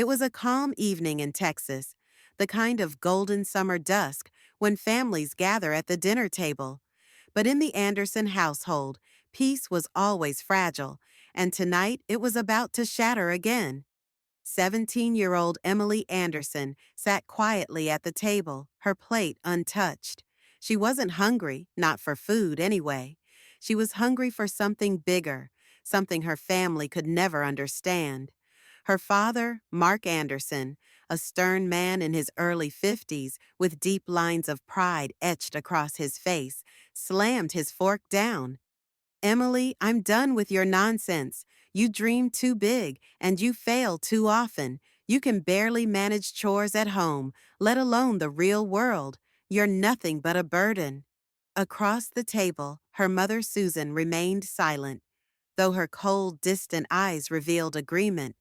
It was a calm evening in Texas, the kind of golden summer dusk when families gather at the dinner table. But in the Anderson household, peace was always fragile, and tonight it was about to shatter again. 17-year-old Emily Anderson sat quietly at the table, her plate untouched. She wasn't hungry, not for food anyway. She was hungry for something bigger, something her family could never understand. Her father, Mark Anderson, a stern man in his early 50s with deep lines of pride etched across his face, slammed his fork down. Emily, I'm done with your nonsense. You dream too big, and you fail too often. You can barely manage chores at home, let alone the real world. You're nothing but a burden. Across the table, her mother Susan remained silent, though her cold, distant eyes revealed agreement.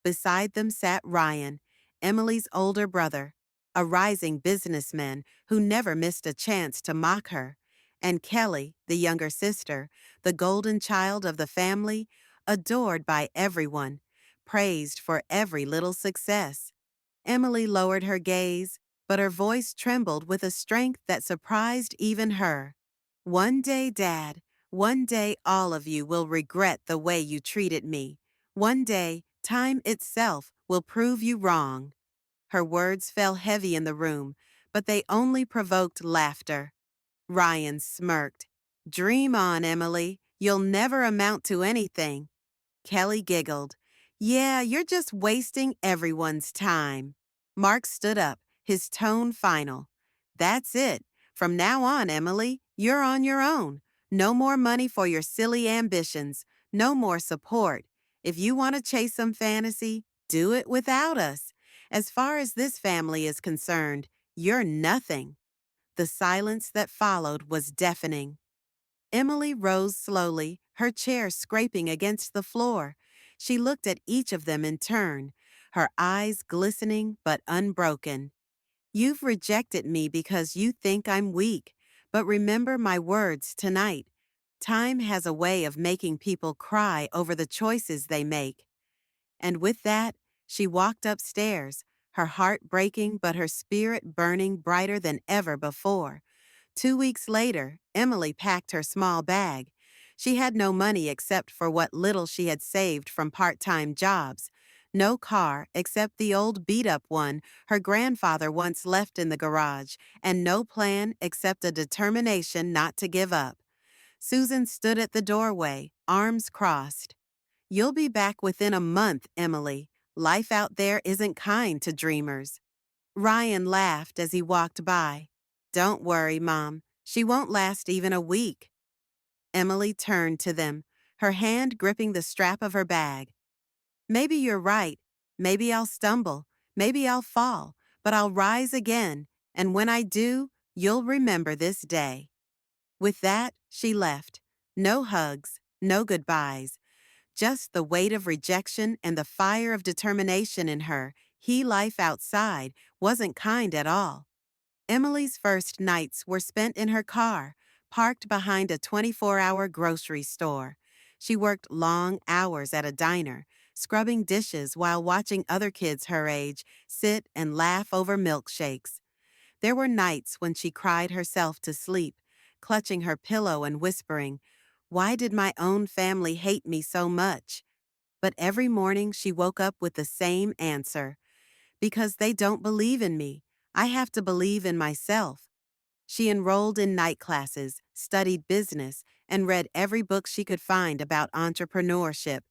Beside them sat Ryan, Emily's older brother, a rising businessman who never missed a chance to mock her, and Kelly, the younger sister, the golden child of the family, adored by everyone, praised for every little success. Emily lowered her gaze, but her voice trembled with a strength that surprised even her. One day, Dad, one day all of you will regret the way you treated me. One day, time itself will prove you wrong. Her words fell heavy in the room, but they only provoked laughter. Ryan smirked. Dream on, Emily. You'll never amount to anything. Kelly giggled. Yeah, you're just wasting everyone's time. Mark stood up, his tone final. That's it. From now on, Emily, you're on your own. No more money for your silly ambitions. No more support. If you want to chase some fantasy, do it without us. As far as this family is concerned, you're nothing. The silence that followed was deafening. Emily rose slowly, her chair scraping against the floor. She looked at each of them in turn, her eyes glistening but unbroken. You've rejected me because you think I'm weak, but remember my words tonight. Time has a way of making people cry over the choices they make. And with that, she walked upstairs, her heart breaking but her spirit burning brighter than ever before. 2 weeks later, Emily packed her small bag. She had no money except for what little she had saved from part-time jobs. No car except the old beat-up one her grandfather once left in the garage, and no plan except a determination not to give up. Susan stood at the doorway, arms crossed. You'll be back within a month, Emily. Life out there isn't kind to dreamers. Ryan laughed as he walked by. Don't worry, Mom. She won't last even a week. Emily turned to them, her hand gripping the strap of her bag. Maybe you're right. Maybe I'll stumble. Maybe I'll fall. But I'll rise again. And when I do, you'll remember this day. With that, she left. No hugs, no goodbyes. Just the weight of rejection and the fire of determination in her. Life outside wasn't kind at all. Emily's first nights were spent in her car, parked behind a 24-hour grocery store. She worked long hours at a diner, scrubbing dishes while watching other kids her age sit and laugh over milkshakes. There were nights when she cried herself to sleep, clutching her pillow and whispering, "Why did my own family hate me so much?" But every morning she woke up with the same answer. Because they don't believe in me. I have to believe in myself. She enrolled in night classes, studied business, and read every book she could find about entrepreneurship.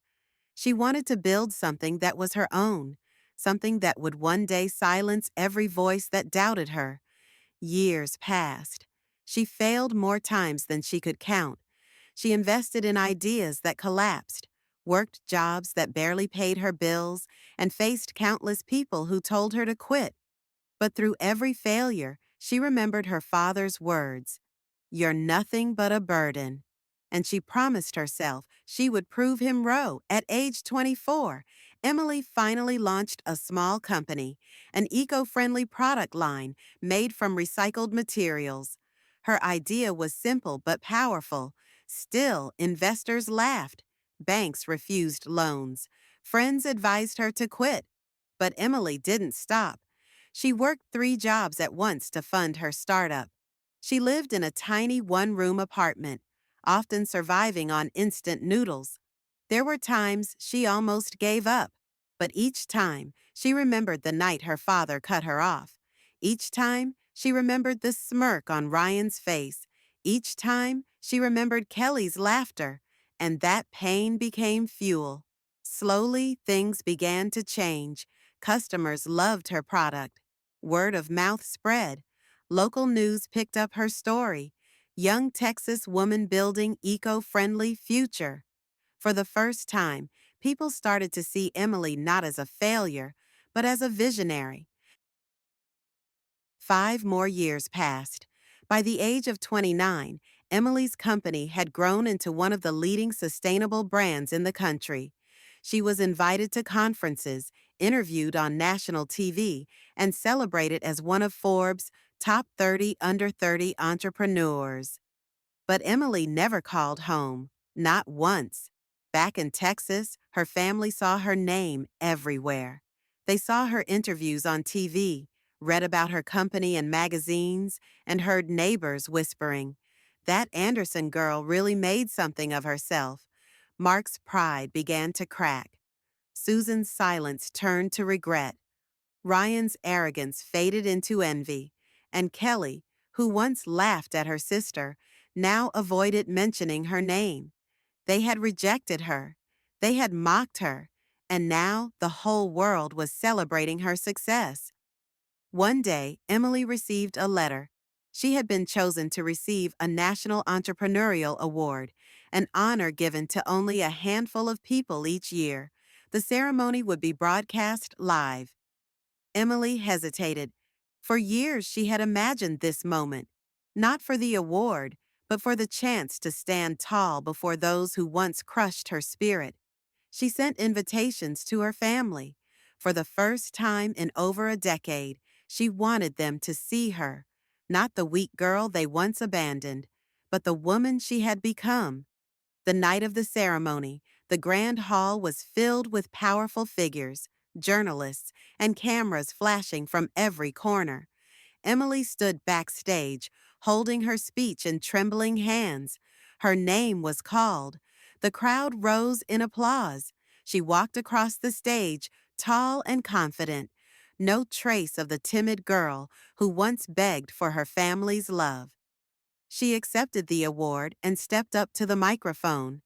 She wanted to build something that was her own, something that would one day silence every voice that doubted her. Years passed. She failed more times than she could count. She invested in ideas that collapsed, worked jobs that barely paid her bills, and faced countless people who told her to quit. But through every failure, she remembered her father's words, "You're nothing but a burden." And she promised herself she would prove him wrong. At age 24, Emily finally launched a small company, an eco-friendly product line made from recycled materials. Her idea was simple but powerful. Still, investors laughed. Banks refused loans. Friends advised her to quit. But Emily didn't stop. She worked 3 jobs at once to fund her startup. She lived in a tiny one-room apartment, often surviving on instant noodles. There were times she almost gave up, but each time she remembered the night her father cut her off. Each time she remembered the smirk on Ryan's face. Each time she remembered Kelly's laughter, and that pain became fuel. Slowly, things began to change. Customers loved her product. Word of mouth spread. Local news picked up her story. Young Texas woman building eco-friendly future. For the first time, people started to see Emily not as a failure, but as a visionary. 5 more years passed. By the age of 29, Emily's company had grown into one of the leading sustainable brands in the country. She was invited to conferences, interviewed on national TV, and celebrated as one of Forbes' top 30 under 30 entrepreneurs. But Emily never called home, not once. Back in Texas, her family saw her name everywhere. They saw her interviews on TV, read about her company in magazines, and heard neighbors whispering, "That Anderson girl really made something of herself." Mark's pride began to crack. Susan's silence turned to regret. Ryan's arrogance faded into envy, and Kelly, who once laughed at her sister, now avoided mentioning her name. They had rejected her. They had mocked her, and now the whole world was celebrating her success. One day, Emily received a letter. She had been chosen to receive a National Entrepreneurial Award, an honor given to only a handful of people each year. The ceremony would be broadcast live. Emily hesitated. For years she had imagined this moment, not for the award, but for the chance to stand tall before those who once crushed her spirit. She sent invitations to her family. For the first time in over a decade, she wanted them to see her, not the weak girl they once abandoned, but the woman she had become. The night of the ceremony, the grand hall was filled with powerful figures, journalists, and cameras flashing from every corner. Emily stood backstage, holding her speech in trembling hands. Her name was called. The crowd rose in applause. She walked across the stage, tall and confident. No trace of the timid girl who once begged for her family's love. She accepted the award and stepped up to the microphone.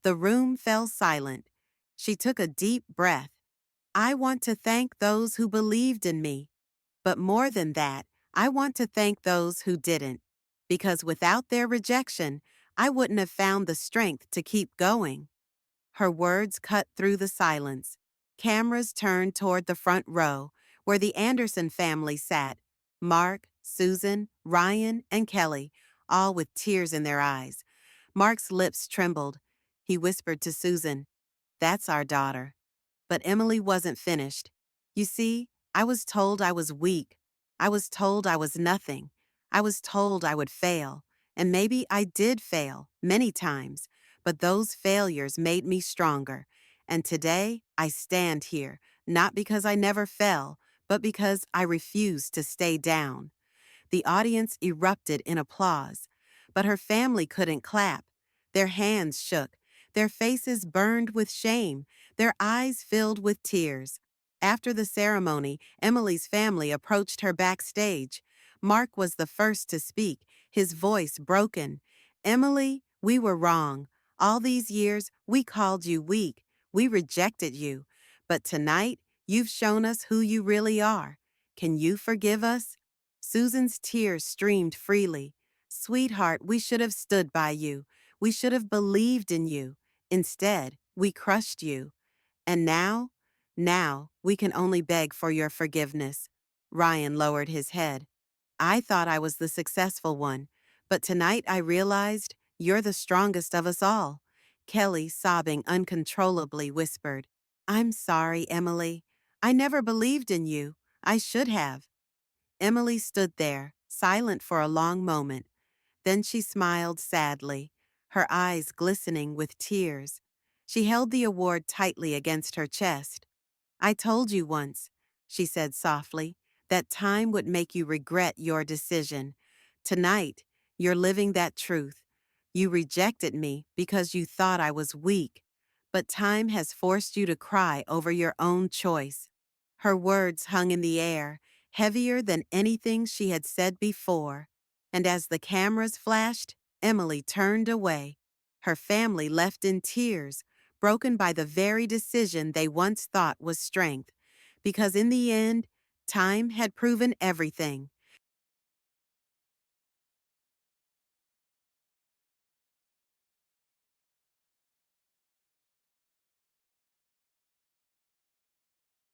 The room fell silent. She took a deep breath. "I want to thank those who believed in me. But more than that, I want to thank those who didn't. Because without their rejection, I wouldn't have found the strength to keep going." Her words cut through the silence. Cameras turned toward the front row, where the Anderson family sat. Mark, Susan, Ryan, and Kelly, all with tears in their eyes. Mark's lips trembled. He whispered to Susan, "That's our daughter." But Emily wasn't finished. "You see, I was told I was weak. I was told I was nothing. I was told I would fail. And maybe I did fail, many times. But those failures made me stronger. And today, I stand here, not because I never fell, but because I refused to stay down." The audience erupted in applause. But her family couldn't clap. Their hands shook. Their faces burned with shame. Their eyes filled with tears. After the ceremony, Emily's family approached her backstage. Mark was the first to speak, his voice broken. "Emily, we were wrong. All these years, we called you weak. We rejected you. But tonight, you've shown us who you really are. Can you forgive us?" Susan's tears streamed freely. "Sweetheart, we should have stood by you. We should have believed in you. Instead, we crushed you. And now, we can only beg for your forgiveness." Ryan lowered his head. "I thought I was the successful one, but tonight I realized you're the strongest of us all." Kelly, sobbing uncontrollably, whispered, "I'm sorry, Emily. I never believed in you. I should have." Emily stood there, silent for a long moment. Then she smiled sadly, her eyes glistening with tears. She held the award tightly against her chest. "I told you once, she said softly, that time would make you regret your decision. Tonight, you're living that truth. You rejected me because you thought I was weak, but time has forced you to cry over your own choice. Her words hung in the air, heavier than anything she had said before. And as the cameras flashed, Emily turned away. Her family left in tears, broken by the very decision they once thought was strength, because in the end, time had proven everything.